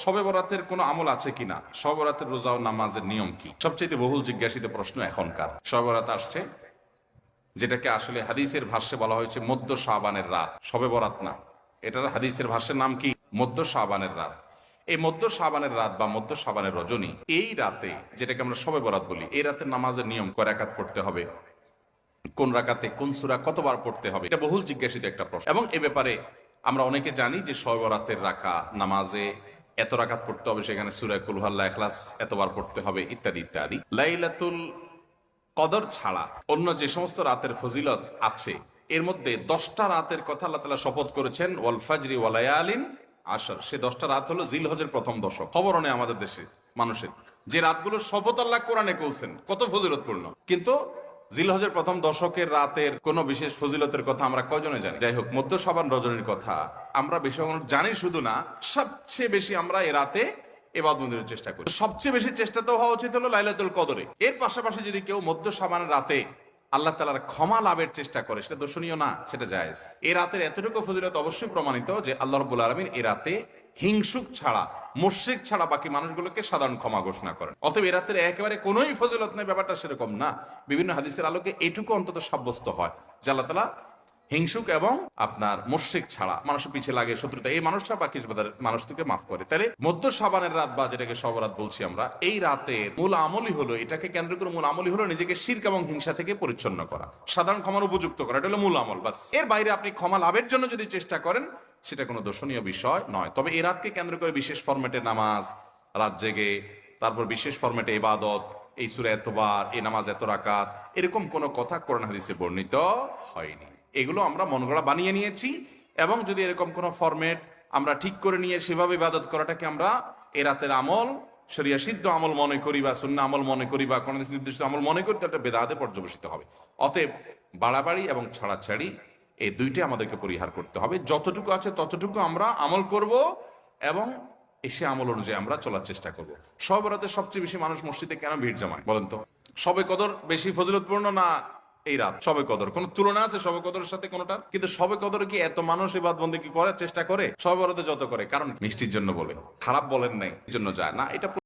শবে বরাতের কোনো আমল আছে কিনা, শবে বরাতের রোজা ও নামাজের নিয়ম কি, সবচেয়ে বহুল জিজ্ঞাসিত প্রশ্ন এখনকার। শবে বরাত আসছে, যেটাকে আসলে হাদিসের ভাষ্যে বলা হয়েছে মধ্য শাবানের রাত, শবে বরাত না, এটার হাদিসের ভাষ্যের নাম কি? মধ্য শাবানের রাত। এই মধ্য শাবানের রাত বা মধ্য শাবানের রজনী, এই রাতে যেটাকে আমরা শবে বরাত বলি, এই রাতের নামাজের নিয়ম, কয় রাকাত পড়তে হবে, কোন রাকাতে কোন সূরা কতবার পড়তে হবে, এটা বহুল জিজ্ঞাসিত একটা প্রশ্ন। এবং এ ব্যাপারে আমরা অনেকে জানি যে শবে বরাতের রাকা নামাজে এত রাকাত পড়তে হবে, সেখানে সূরা কুল হু আল্লাহু ইখলাস এতবার পড়তে হবে, ইত্যাদি ইত্যাদি। লাইলাতুল কদর ছাড়া অন্য যে সমস্ত রাতের ফজিলত আছে, এর মধ্যে 10টা রাতের কথা আল্লাহ তাআলা শপথ করেছেন, ওয়াল ফাজরি ওয়া লায়ালিন আশর। সে 10টা রাত হলো জিলহজের প্রথম দশক। খবর নেই আমাদের দেশে মানুষের যে রাতগুলোর শপথ আল্লাহ কোরআনে করছেন, কত ফজিলতপূর্ণ, কিন্তু জিলহজের প্রথম দশকের রাতের কোন বিশেষ ফজিলতের কথা আমরা কয়জনে জানি? যাই হোক, মধ্য শাবান রজনীর কথা আমরা বেশি জানি, শুধু না সবচেয়ে বেশি আমরা এ রাতে ইবাদত বন্দেগীর চেষ্টা করি। সবচেয়ে বেশি চেষ্টা তো হওয়া উচিত হলো লাইলাতুল কদরে। এর পাশাপাশি যদি কেউ মধ্য শাবানের রাতে আল্লাহ তাআলার ক্ষমা লাভের চেষ্টা করে, সেটা দর্শনীয় না, সেটা জায়েজ। এই রাতের এতটুকু ফজিলত অবশ্যই প্রমাণিত যে আল্লাহ রাব্বুল আলামিন এই রাতে হিংসুক ছাড়া, মুশরিক ছাড়া বাকি মানুষগুলোকে সাধারণ ক্ষমা ঘোষণা করেন। অতএব এই রাতের একেবারে কোনোই ফজিলত নেই, ব্যাপারটা সেরকম না। বিভিন্ন হাদিসের আলোকে এইটুকু অন্তত সাব্যস্ত হয় যে আল্লাহ তাআলা হিংসুক এবং আপনার মুশরিক ছাড়া, মানুষের পিছিয়ে লাগে শত্রুতা, এই মানুষরা বাকি মানুষ থেকে মাফ করে। তাহলে মধ্য শাবানের রাত বা যেটাকে শবে বরাত বলছি আমরা, এই রাতের মূল আমলই হলো, এটাকে কেন্দ্র করে মূল আমলই হলো নিজেকে শিরক এবং হিংসা থেকে পরিচ্ছন্ন করা, সাধারণ ক্ষমার উপযুক্ত করা। এটা হলো মূল আমল, বাস। এর বাইরে আপনি ক্ষমা লাভের জন্য যদি চেষ্টা করেন, সেটা কোনো দর্শনীয় বিষয় নয়। তবে এই রাতকে কেন্দ্র করে বিশেষ ফরম্যাটে নামাজ, রাত জেগে, তারপর বিশেষ ফরম্যাটে ইবাদত, এই সূরা এতবার, এই নামাজ এত রাকাত, এরকম কোনো কথা কোরআন হাদিসে বর্ণিত হয়নি। এগুলো আমরা মন গড়া বানিয়ে নিয়েছি। এবং যদি এরকম কোনো ফরম্যাট আমরা ঠিক করে নিয়ে সেভাবে ইবাদত করাটাকে আমরা এ রাতের আমল, শরিয়া সিদ্ধ আমল মনে করি বা সুন্নাহ আমল মনে করি বা কোনো নির্দিষ্ট আমল মনে করি, তাহলে বেদাতে পর্যবসিত হবে। অতএব বাড়াবাড়ি এবং ছাড়াছাড়ি এই দুইটাই আমাদেরকে পরিহার করতে হবে। যতটুকু আছে ততটুকু আমরা আমল করব এবং এসে আমল অনুযায়ী আমরা চলার চেষ্টা করব। শবে বরাতে সবচেয়ে বেশি মানুষ মসজিদে কেন ভিড় জমায় বলেন তো? শবে কদর বেশি ফজিলতপূর্ণ না এই রাত? শবে কদর কোন তুলনা আছে শবে কদরের সাথে কোনটার? কিন্তু শবে কদরে কি এত মানুষ ইবাদত বন্দেগী করার চেষ্টা করে শবে বরাতে যত করে? কারণ মিষ্টির জন্য বলে, খারাপ বলেন নাই, এই জন্য যায় না। এটা